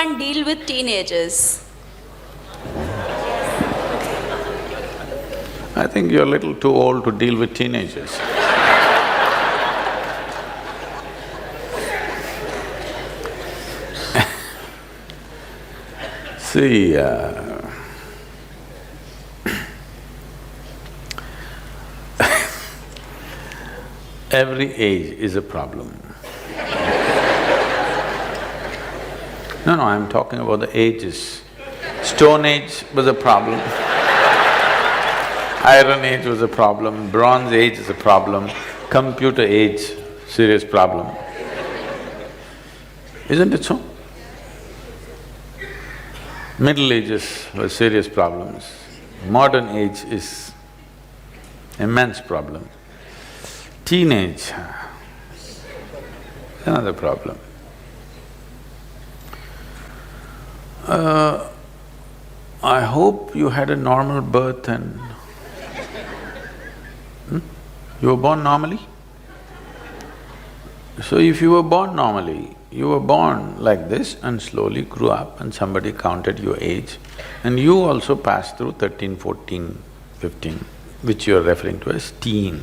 can't deal with teenagers. I think you're a little too old to deal with teenagers. See, every age is a problem. No, I'm talking about the ages. Stone Age was a problem. Iron Age was a problem, Bronze Age is a problem, Computer Age, serious problem. Isn't it so? Middle Ages were serious problems. Modern age is immense problem. Teenage, another problem. I hope you had a normal birth and… You were born normally? So if you were born normally, you were born like this and slowly grew up and somebody counted your age and you also passed through 13, 14, 15, which you are referring to as teen.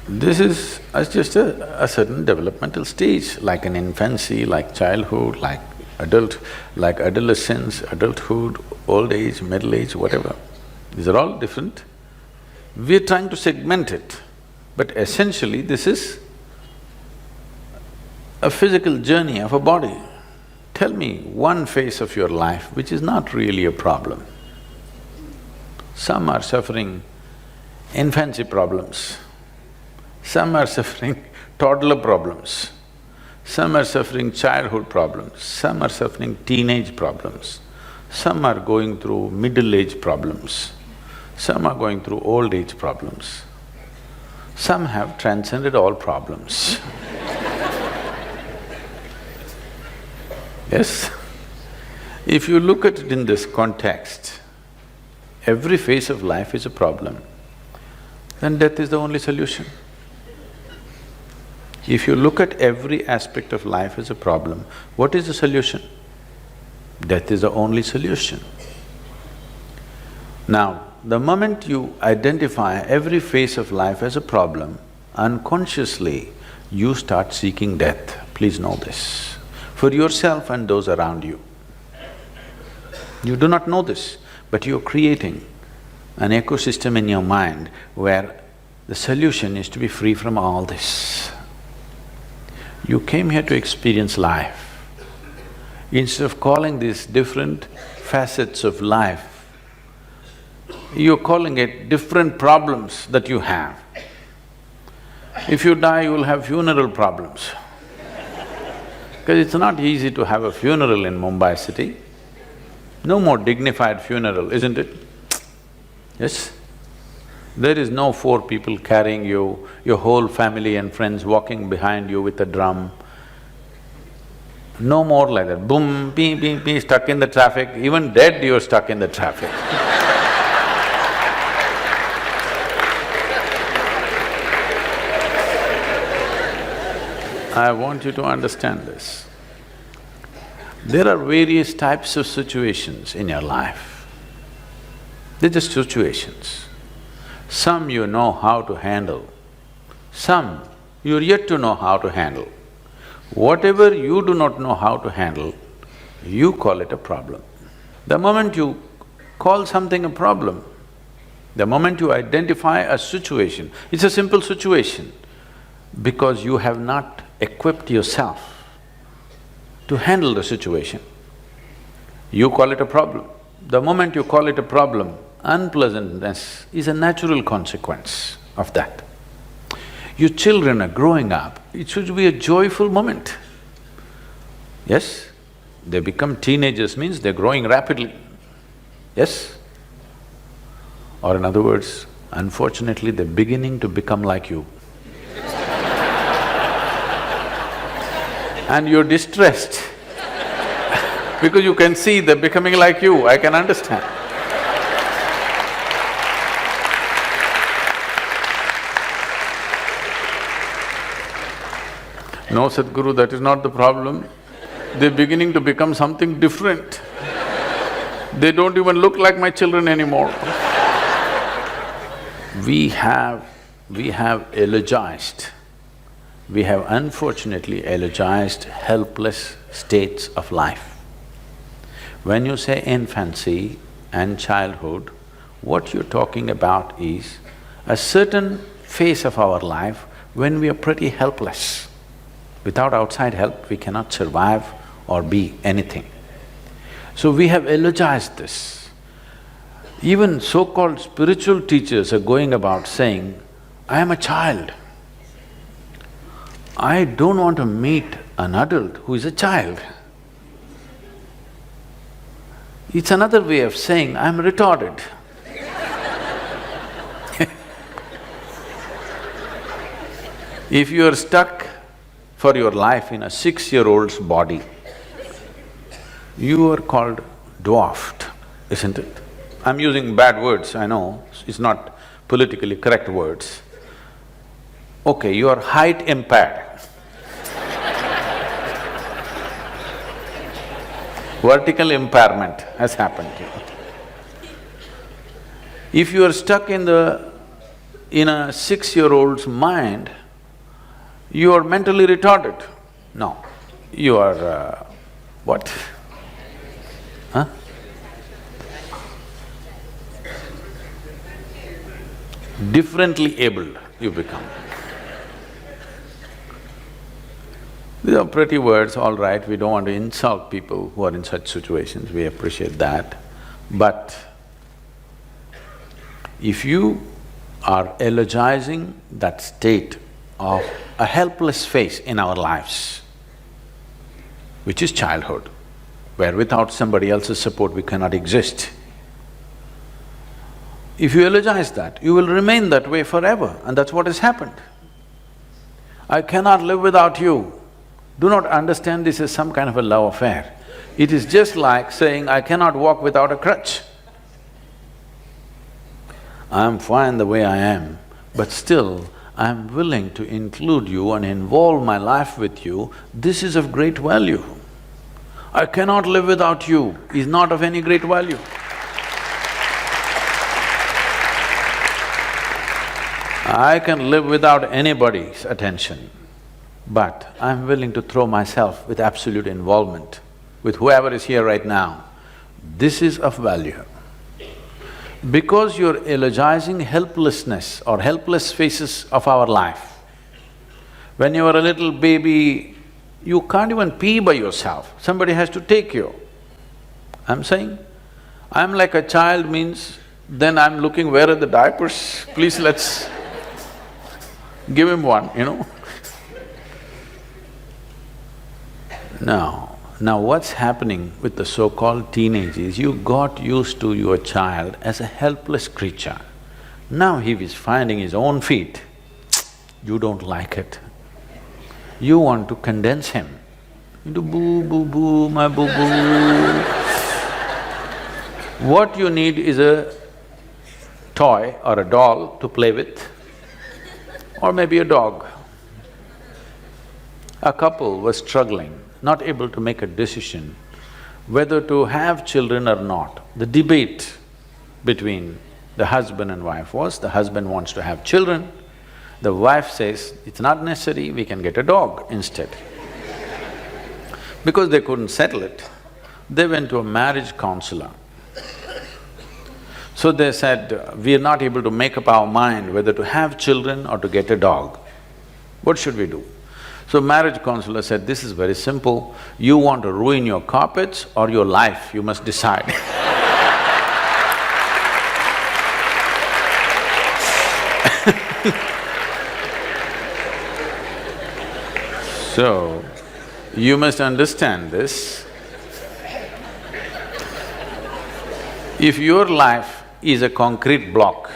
This is just a certain developmental stage, like an infancy, like childhood, like adolescence, adulthood, old age, middle age, whatever. These are all different. We're trying to segment it, but essentially this is a physical journey of a body. Tell me one phase of your life which is not really a problem. Some are suffering infancy problems, some are suffering toddler problems, some are suffering childhood problems, some are suffering teenage problems, some are going through middle age problems, some are going through old age problems, some have transcended all problems. Yes? If you look at it in this context, every phase of life is a problem, then death is the only solution. If you look at every aspect of life as a problem, what is the solution? Death is the only solution. Now, the moment you identify every phase of life as a problem, unconsciously you start seeking death. Please know this, for yourself and those around you. You do not know this, but you're creating an ecosystem in your mind where the solution is to be free from all this. You came here to experience life. Instead of calling these different facets of life, you're calling it different problems that you have. If you die, you will have funeral problems. Because it's not easy to have a funeral in Mumbai city. No more dignified funeral, isn't it? Yes? There is no four people carrying you, your whole family and friends walking behind you with a drum. No more like that, boom, pee, pee, pee, stuck in the traffic. Even dead, you're stuck in the traffic. I want you to understand this. There are various types of situations in your life. They're just situations. Some you know how to handle, some you're yet to know how to handle. Whatever you do not know how to handle, you call it a problem. The moment you call something a problem, the moment you identify a situation, it's a simple situation, because you have not equipped yourself to handle the situation, you call it a problem. The moment you call it a problem, unpleasantness is a natural consequence of that. Your children are growing up, it should be a joyful moment. Yes? They become teenagers means they're growing rapidly. Yes? Or in other words, unfortunately, they're beginning to become like you. And you're distressed because you can see they're becoming like you, I can understand. No, Sadhguru, that is not the problem. They're beginning to become something different. They don't even look like my children anymore. We have eulogized, we have unfortunately eulogized helpless states of life. When you say infancy and childhood, what you're talking about is a certain phase of our life when we are pretty helpless. Without outside help, we cannot survive or be anything. So we have eulogized this. Even so-called spiritual teachers are going about saying, I am a child. I don't want to meet an adult who is a child. It's another way of saying, I'm retarded. If you are stuck for your life in a 6-year-old's body, you are called dwarfed, isn't it? I'm using bad words, I know, it's not politically correct words. Okay, you are height impaired. Vertical impairment has happened to you. If you are stuck in a 6-year-old's mind, you are mentally retarded. No, you are what? Huh? Differently abled you become. These are pretty words, all right, we don't want to insult people who are in such situations, we appreciate that. But if you are eulogizing that state of a helpless phase in our lives, which is childhood, where without somebody else's support we cannot exist. If you eulogize that, you will remain that way forever, and that's what has happened. I cannot live without you. Do not understand this as some kind of a love affair. It is just like saying, I cannot walk without a crutch. I'm fine the way I am, but still I'm willing to include you and involve my life with you. This is of great value. I cannot live without you is not of any great value. I can live without anybody's attention, but I'm willing to throw myself with absolute involvement with whoever is here right now. This is of value. Because you're eulogizing helplessness or helpless phases of our life. When you were a little baby, you can't even pee by yourself, somebody has to take you. I'm saying, I'm like a child means then I'm looking where are the diapers, please let's give him one, you know. Now what's happening with the so-called teenage is you got used to your child as a helpless creature. Now he is finding his own feet, you don't like it. You want to condense him into boo, boo, boo, my boo, boo. What you need is a toy or a doll to play with, or maybe a dog. A couple was struggling, not able to make a decision whether to have children or not. The debate between the husband and wife was, the husband wants to have children, the wife says, it's not necessary, we can get a dog instead. Because they couldn't settle it, they went to a marriage counselor. So they said, we are not able to make up our mind whether to have children or to get a dog. What should we do? So marriage counselor said, this is very simple, you want to ruin your carpets or your life, you must decide. So, you must understand this. If your life is a concrete block,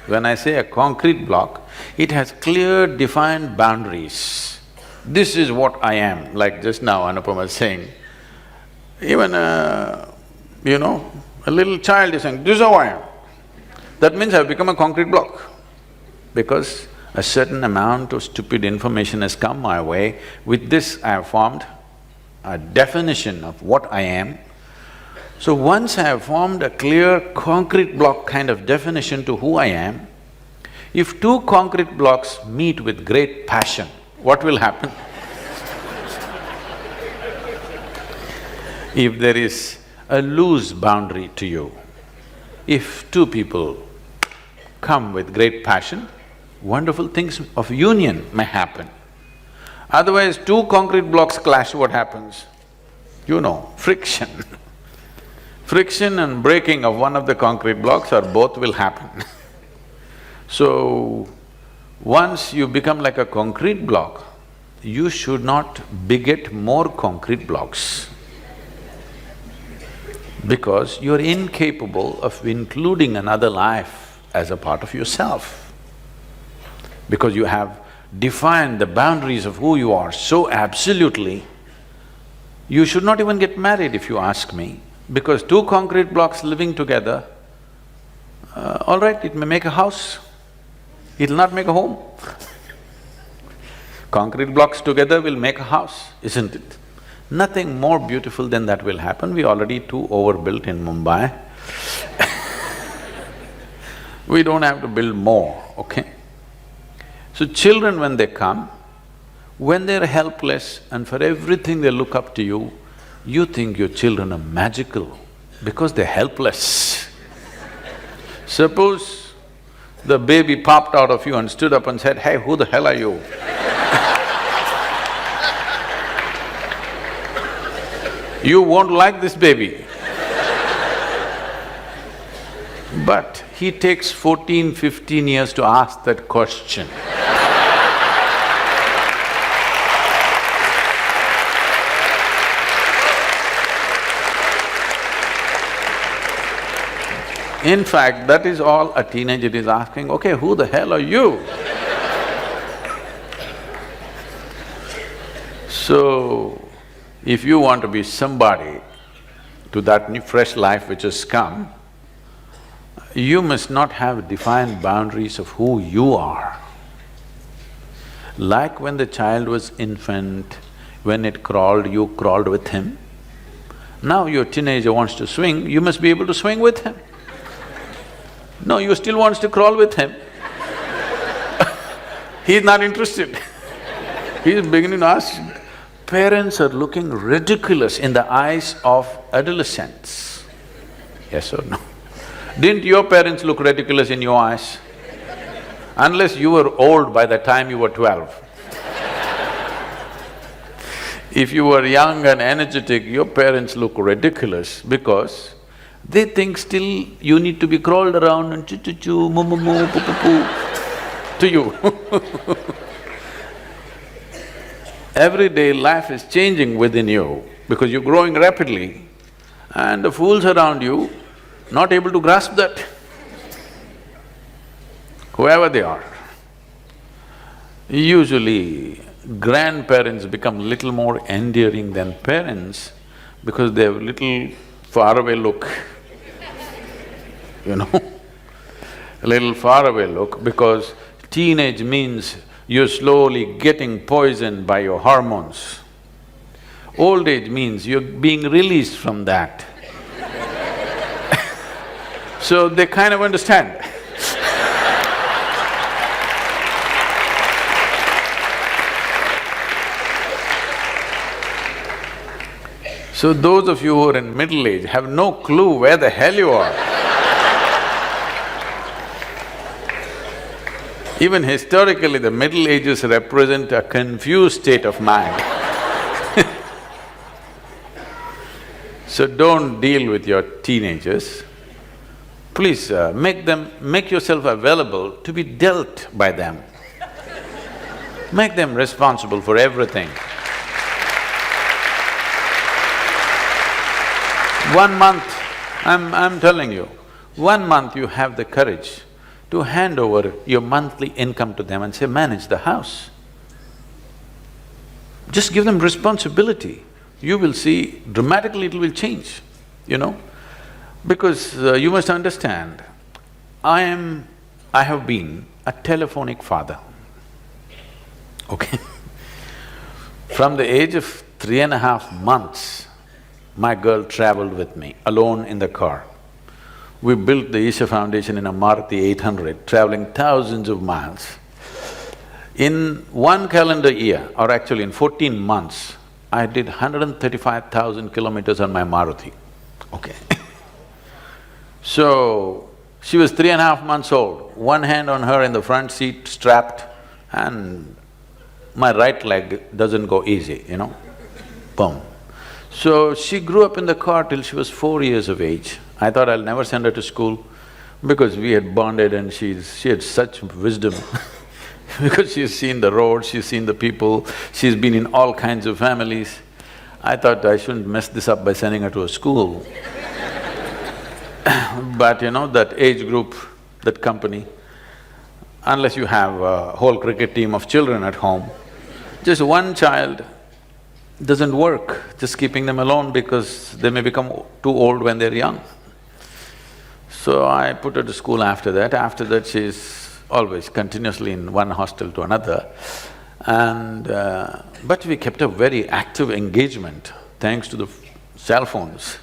when I say a concrete block, it has clear defined boundaries. This is what I am, like just now Anupama was saying. Even a little child is saying, this is how I am. That means I've become a concrete block. Because a certain amount of stupid information has come my way, with this I have formed a definition of what I am. So once I have formed a clear concrete block kind of definition to who I am, if two concrete blocks meet with great passion, what will happen? If there is a loose boundary to you, if two people come with great passion, wonderful things of union may happen. Otherwise, two concrete blocks clash, what happens? You know, friction. Friction and breaking of one of the concrete blocks or both will happen. So, once you become like a concrete block, you should not beget more concrete blocks, because you're incapable of including another life as a part of yourself. Because you have defined the boundaries of who you are so absolutely, you should not even get married if you ask me, because two concrete blocks living together, all right, it may make a house, it'll not make a home. Concrete blocks together will make a house, isn't it? Nothing more beautiful than that will happen. We already too overbuilt in Mumbai. We don't have to build more, okay? So children when they come, when they're helpless and for everything they look up to you, you think your children are magical because they're helpless. Suppose the baby popped out of you and stood up and said, "Hey, who the hell are you?" You won't like this baby. But he takes 14, 15 years to ask that question. In fact, that is all a teenager is asking, okay, who the hell are you? So, if you want to be somebody to that new fresh life which has come, you must not have defined boundaries of who you are. Like when the child was infant, when it crawled, you crawled with him. Now your teenager wants to swing, you must be able to swing with him. No, you still wants to crawl with him. He's not interested. He's beginning to ask. Parents are looking ridiculous in the eyes of adolescents. Yes or no? Didn't your parents look ridiculous in your eyes? Unless you were old by the time you were 12. If you were young and energetic, your parents look ridiculous because they think still you need to be crawled around and choo-choo-choo, moo-moo-moo, poo-poo-poo to you. Every day life is changing within you because you're growing rapidly and the fools around you not able to grasp that, whoever they are. Usually, grandparents become little more endearing than parents because they have little faraway look, you know, a little faraway look, because teenage means you're slowly getting poisoned by your hormones. Old age means you're being released from that. So they kind of understand. So those of you who are in middle age have no clue where the hell you are. Even historically, the Middle Ages represent a confused state of mind. So don't deal with your teenagers. Please make yourself available to be dealt by them. Make them responsible for everything. 1 month, I'm telling you, 1 month you have the courage to hand over your monthly income to them and say, manage the house. Just give them responsibility. You will see dramatically it will change, you know. Because you must understand, I have been a telephonic father, okay? From the age of 3.5 months, my girl traveled with me, alone in the car. We built the Isha Foundation in a Maruti 800, traveling thousands of miles. In one calendar year, or actually in 14 months, I did 135,000 kilometers on my Maruti, okay. So, she was 3.5 months old, one hand on her in the front seat, strapped, and my right leg doesn't go easy, you know, boom. So, she grew up in the car till she was 4 years of age. I thought I'll never send her to school because we had bonded and she had such wisdom because she's seen the road, she's seen the people, she's been in all kinds of families. I thought I shouldn't mess this up by sending her to a school. But you know, that age group, that company, unless you have a whole cricket team of children at home, just one child doesn't work, just keeping them alone because they may become too old when they're young. So I put her to school after that. After that, she's always continuously in one hostel to another. And… but we kept a very active engagement thanks to the cell phones.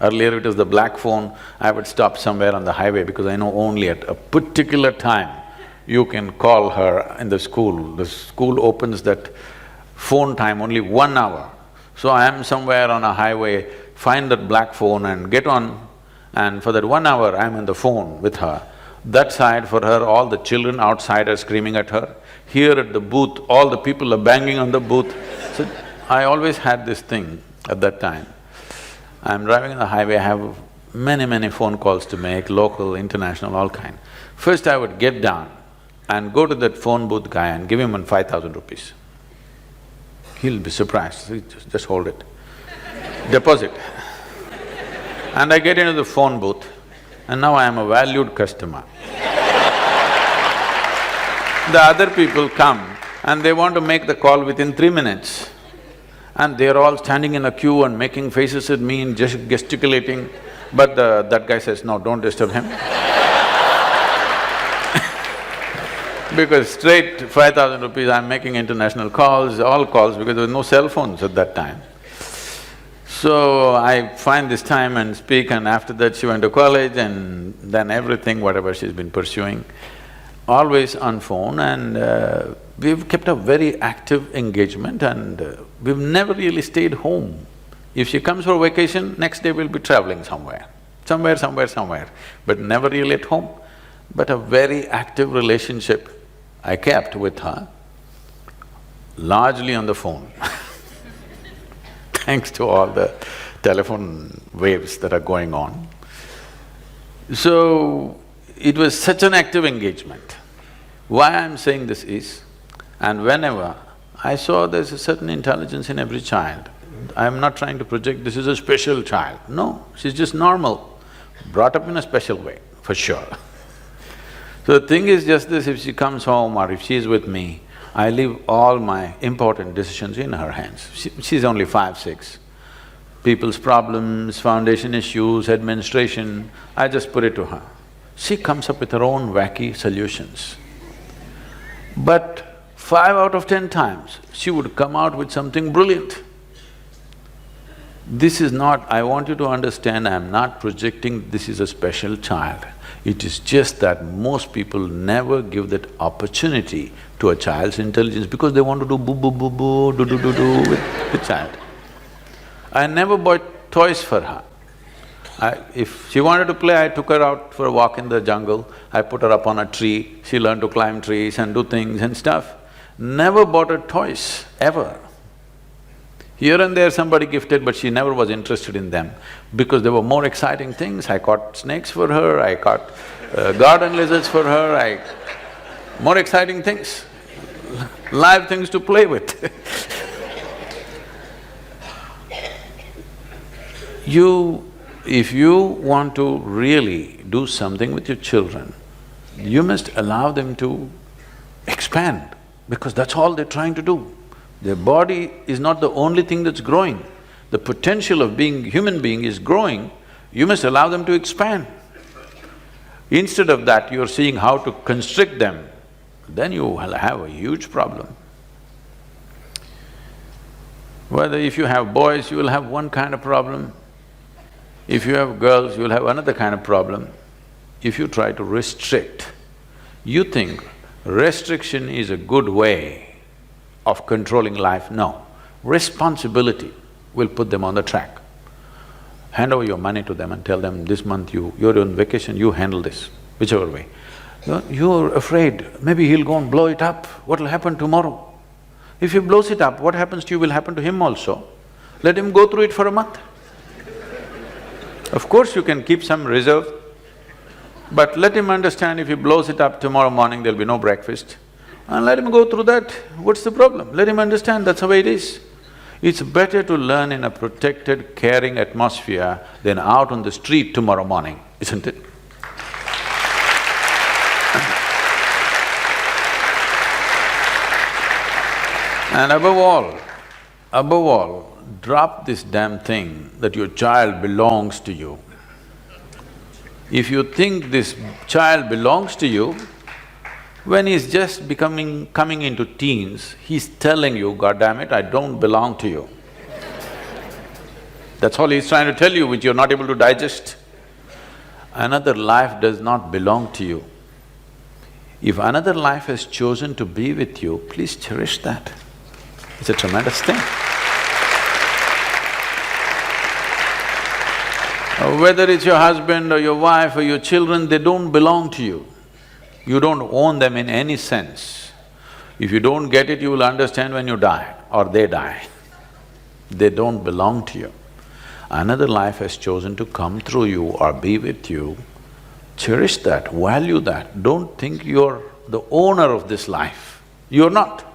Earlier it was the black phone, I would stop somewhere on the highway because I know only at a particular time you can call her in the school. The school opens that phone time only 1 hour. So I am somewhere on a highway, find that black phone and get on, and for that 1 hour I'm on the phone with her. That side for her, all the children outside are screaming at her. Here at the booth, all the people are banging on the booth. So I always had this thing at that time. I'm driving on the highway, I have many phone calls to make, local, international, all kind. First I would get down and go to that phone booth guy and give him 5,000 rupees. He'll be surprised, just hold it. Deposit. And I get into the phone booth and now I am a valued customer. The other people come and they want to make the call within 3 minutes. And they're all standing in a queue and making faces at me and just gesticulating, but that guy says, no, don't disturb him. Because straight 5,000 rupees, I'm making international calls, all calls, because there was no cell phones at that time. So I find this time and speak, and after that she went to college and then everything, whatever she's been pursuing, always on phone, and we've kept a very active engagement, and we've never really stayed home. If she comes for vacation, next day we'll be traveling somewhere, but never really at home. But a very active relationship I kept with her, largely on the phone thanks to all the telephone waves that are going on. So, it was such an active engagement. Why I'm saying this is, and whenever I saw there's a certain intelligence in every child, I'm not trying to project this is a special child, no, she's just normal, brought up in a special way, for sure. So the thing is just this, if she comes home or if she's with me, I leave all my important decisions in her hands. She's only 5, 6. People's problems, foundation issues, administration, I just put it to her. She comes up with her own wacky solutions. But 5 out of 10 times, she would come out with something brilliant. This is not… I want you to understand, I'm not projecting this is a special child. It is just that most people never give that opportunity to a child's intelligence because they want to do boo-boo-boo-boo, do-do-do-do with the child. I never bought toys for her. If she wanted to play, I took her out for a walk in the jungle, I put her up on a tree, she learned to climb trees and do things and stuff. Never bought her toys, ever. Here and there somebody gifted, but she never was interested in them because there were more exciting things. I caught snakes for her, I caught garden lizards for her, more exciting things, live things to play with. If you want to really do something with your children, you must allow them to expand because that's all they're trying to do. Their body is not the only thing that's growing. The potential of being human being is growing, you must allow them to expand. Instead of that, you're seeing how to constrict them, then you will have a huge problem. Whether if you have boys, you will have one kind of problem. If you have girls, you will have another kind of problem. If you try to restrict, you think restriction is a good way of controlling life. No. Responsibility will put them on the track. Hand over your money to them and tell them, this month you're on vacation, you handle this, whichever way. You're afraid, maybe he'll go and blow it up, what'll happen tomorrow? If he blows it up, what happens to you will happen to him also. Let him go through it for a month. Of course you can keep some reserve, but let him understand if he blows it up tomorrow morning, there'll be no breakfast. And let him go through that, what's the problem? Let him understand that's the way it is. It's better to learn in a protected, caring atmosphere than out on the street tomorrow morning, isn't it? And above all, drop this damn thing that your child belongs to you. If you think this child belongs to you, when he's just coming into teens, he's telling you, God damn it, I don't belong to you. That's all he's trying to tell you, which you're not able to digest. Another life does not belong to you. If another life has chosen to be with you, please cherish that. It's a tremendous thing. Whether it's your husband or your wife or your children, they don't belong to you. You don't own them in any sense. If you don't get it, you will understand when you die or they die. They don't belong to you. Another life has chosen to come through you or be with you. Cherish that, value that. Don't think you're the owner of this life. You're not.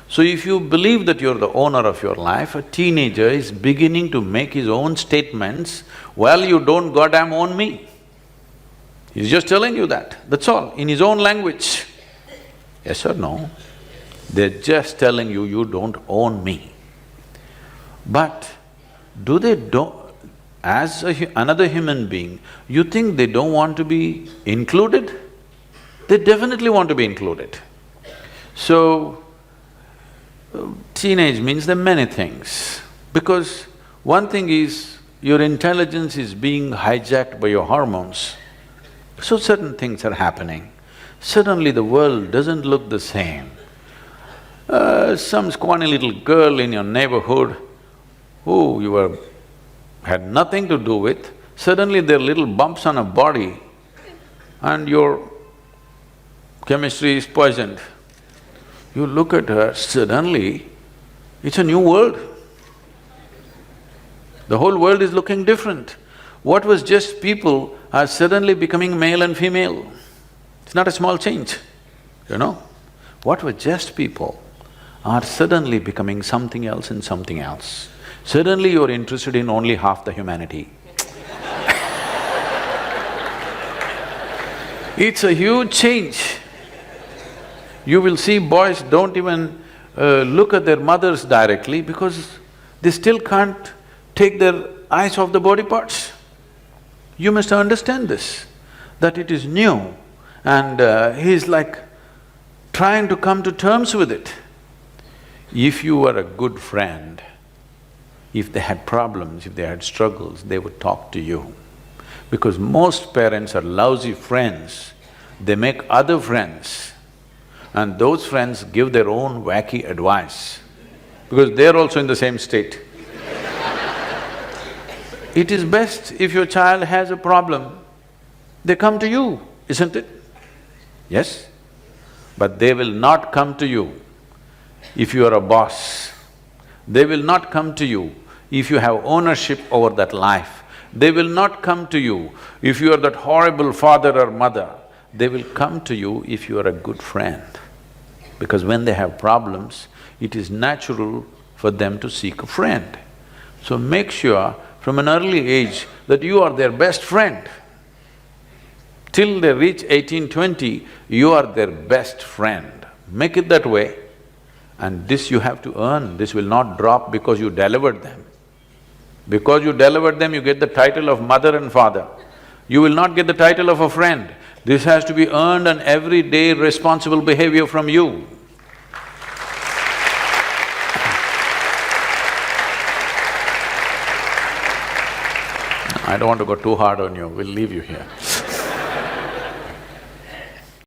So if you believe that you're the owner of your life, a teenager is beginning to make his own statements, well, you don't goddamn own me. He's just telling you that, that's all, in his own language. Yes or no? They're just telling you, you don't own me. But do they as another human being, you think they don't want to be included? They definitely want to be included. So, teenage means there are many things, because one thing is your intelligence is being hijacked by your hormones, so certain things are happening. Suddenly the world doesn't look the same. Some scrawny little girl in your neighborhood who you had nothing to do with, suddenly there are little bumps on her body and your chemistry is poisoned. You look at her, suddenly it's a new world. The whole world is looking different. What was just people are suddenly becoming male and female. It's not a small change, you know. What were just people are suddenly becoming something else and something else. Suddenly you're interested in only half the humanity. It's a huge change. You will see boys don't even look at their mothers directly because they still can't take their eyes off the body parts. You must understand this, that it is new and he's like trying to come to terms with it. If you were a good friend, if they had problems, if they had struggles, they would talk to you. Because most parents are lousy friends, they make other friends and those friends give their own wacky advice because they're also in the same state. It is best if your child has a problem, they come to you, isn't it? Yes? But they will not come to you if you are a boss. They will not come to you if you have ownership over that life. They will not come to you if you are that horrible father or mother. They will come to you if you are a good friend. Because when they have problems, it is natural for them to seek a friend. So make sure from an early age that you are their best friend. Till they reach 18, 20, you are their best friend. Make it that way. And this you have to earn, this will not drop because you delivered them. Because you delivered them, you get the title of mother and father. You will not get the title of a friend. This has to be earned and everyday responsible behavior from you. I don't want to go too hard on you, we'll leave you here.